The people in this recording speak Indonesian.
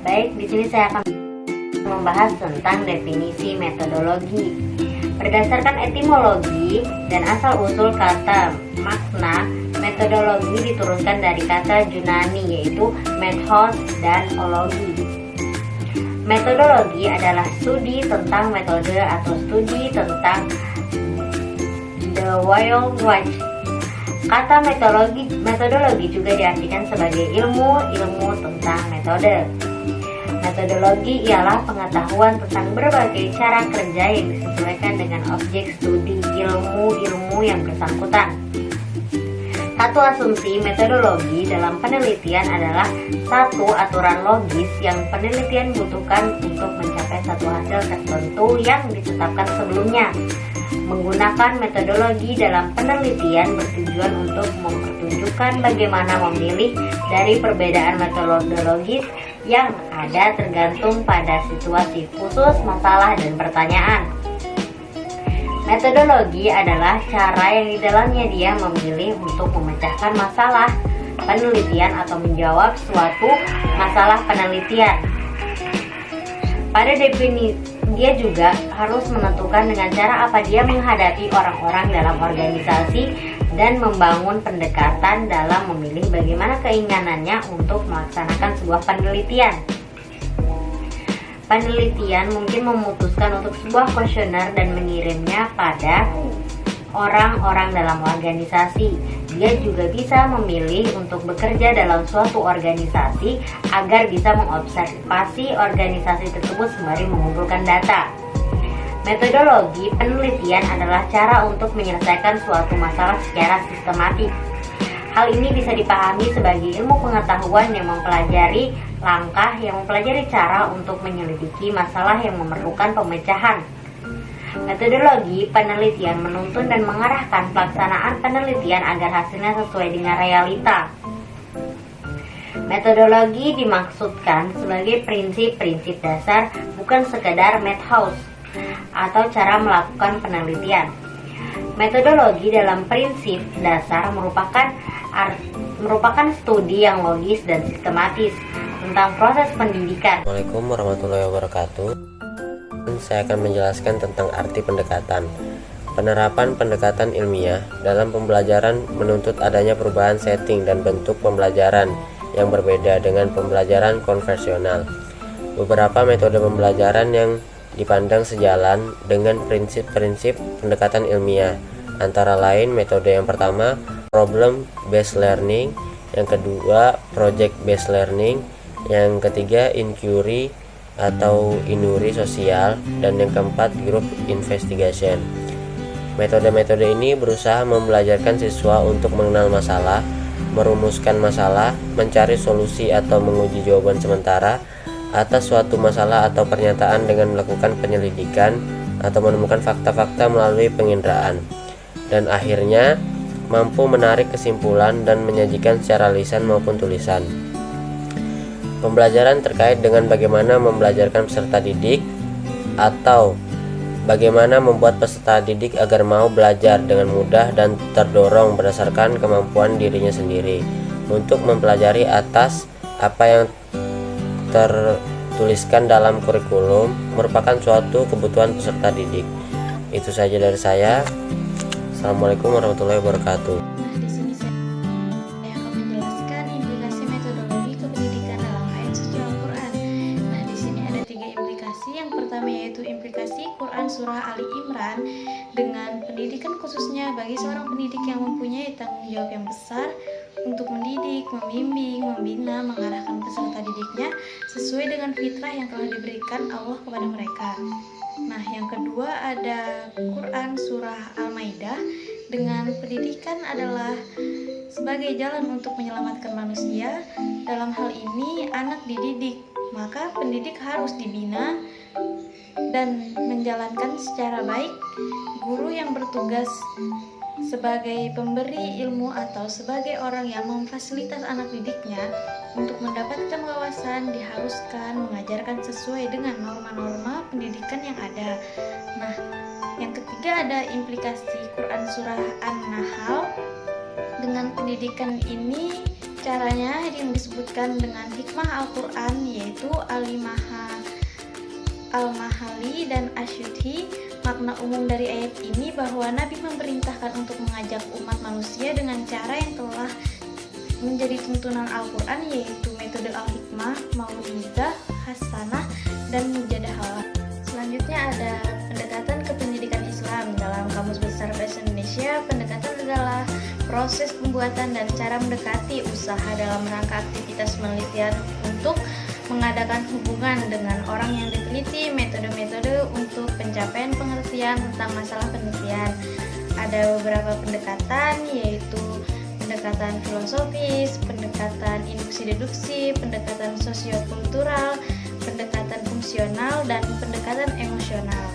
Baik, di sini saya akan membahas tentang definisi metodologi. Berdasarkan etimologi dan asal-usul kata, makna metodologi diturunkan dari kata Yunani yaitu methos dan ologi. Metodologi adalah studi tentang metode atau studi tentang the wild watch. Kata metodologi juga diartikan sebagai ilmu tentang metode. Metodologi ialah pengetahuan tentang berbagai cara kerja yang disesuaikan dengan objek studi ilmu yang bersangkutan. Satu asumsi metodologi dalam penelitian adalah satu aturan logis yang penelitian butuhkan untuk mencapai satu hasil tertentu yang ditetapkan sebelumnya. Menggunakan metodologi dalam penelitian bertujuan untuk mempertunjukkan bagaimana memilih dari perbedaan metodologis yang ada tergantung pada situasi khusus, masalah, dan pertanyaan. Metodologi adalah cara yang di dalamnya dia memilih untuk memecahkan masalah penelitian atau menjawab suatu masalah penelitian. Pada definisi dia juga harus menentukan dengan cara apa dia menghadapi orang-orang dalam organisasi dan membangun pendekatan dalam memilih bagaimana keinginannya untuk melaksanakan sebuah penelitian. Penelitian mungkin memutuskan untuk sebuah kuesioner dan mengirimnya pada orang-orang dalam organisasi. Dia juga bisa memilih untuk bekerja dalam suatu organisasi agar bisa mengobservasi organisasi tersebut sembari mengumpulkan data. Metodologi penelitian adalah cara untuk menyelesaikan suatu masalah secara sistematik. Hal ini bisa dipahami sebagai ilmu pengetahuan yang mempelajari cara untuk menyelidiki masalah yang memerlukan pemecahan. Metodologi penelitian menuntun dan mengarahkan pelaksanaan penelitian agar hasilnya sesuai dengan realita. Metodologi dimaksudkan sebagai prinsip-prinsip dasar, bukan sekedar method atau cara melakukan penelitian. Metodologi dalam prinsip dasar merupakan studi yang logis dan sistematis tentang proses pendidikan. Assalamualaikum warahmatullahi wabarakatuh. Saya akan menjelaskan tentang arti pendekatan. Penerapan pendekatan ilmiah dalam pembelajaran menuntut adanya perubahan setting dan bentuk pembelajaran yang berbeda dengan pembelajaran konvensional. Beberapa metode pembelajaran yang dipandang sejalan dengan prinsip-prinsip pendekatan ilmiah, antara lain metode yang pertama problem based learning, yang kedua project based learning, yang ketiga inquiry atau inuri sosial, dan yang keempat group investigation. Metode-metode ini berusaha membelajarkan siswa untuk mengenal masalah, merumuskan masalah, mencari solusi atau menguji jawaban sementara atas suatu masalah atau pernyataan dengan melakukan penyelidikan atau menemukan fakta-fakta melalui penginderaan, dan akhirnya mampu menarik kesimpulan dan menyajikan secara lisan maupun tulisan. Pembelajaran terkait dengan bagaimana membelajarkan peserta didik atau bagaimana membuat peserta didik agar mau belajar dengan mudah dan terdorong berdasarkan kemampuan dirinya sendiri untuk mempelajari atas apa yang tertuliskan dalam kurikulum merupakan suatu kebutuhan peserta didik. Itu saja dari saya. Assalamualaikum warahmatullahi wabarakatuh. Di sini saya akan menjelaskan implikasi metodologi kependidikan dalam ayat suci Al-Quran. Nah, di sini ada 3 implikasi. Yang pertama yaitu implikasi Quran Surah Ali Imran dengan pendidikan, khususnya bagi seorang pendidik yang mempunyai tanggung jawab yang besar untuk mendidik, membimbing, membina, mengarahkan peserta didiknya sesuai dengan fitrah yang telah diberikan Allah kepada mereka. Nah, yang kedua ada Quran Surah Al-Maidah dengan pendidikan adalah sebagai jalan untuk menyelamatkan manusia. Dalam hal ini anak dididik, maka pendidik harus dibina dan menjalankan secara baik. Guru yang bertugas sebagai pemberi ilmu atau sebagai orang yang memfasilitas anak didiknya untuk mendapatkan wawasan diharuskan mengajarkan sesuai dengan norma-norma pendidikan yang ada. Nah, yang ketiga ada implikasi Quran Surah An-Nahl Dengan pendidikan ini, caranya yang disebutkan dengan hikmah Al-Quran, yaitu Al-Mahali dan Asyuti. Makna umum dari ayat ini bahwa Nabi memerintahkan untuk mengajak umat manusia dengan cara yang telah menjadi tuntunan Al-Quran, yaitu metode Al-Hikmah, Mau'izah, Hasanah, dan Mujadalah. Selanjutnya ada pendekatan ke pendidikan Islam. Dalam Kamus Besar Bahasa Indonesia, pendekatan adalah proses pembuatan dan cara mendekati usaha dalam rangka aktivitas penelitian untuk mengadakan hubungan dengan orang yang diteliti, metode-metode untuk pencapaian pengertian tentang masalah penelitian. Ada beberapa pendekatan, yaitu pendekatan filosofis, pendekatan induksi-deduksi, pendekatan sosiokultural, pendekatan fungsional, dan pendekatan emosional.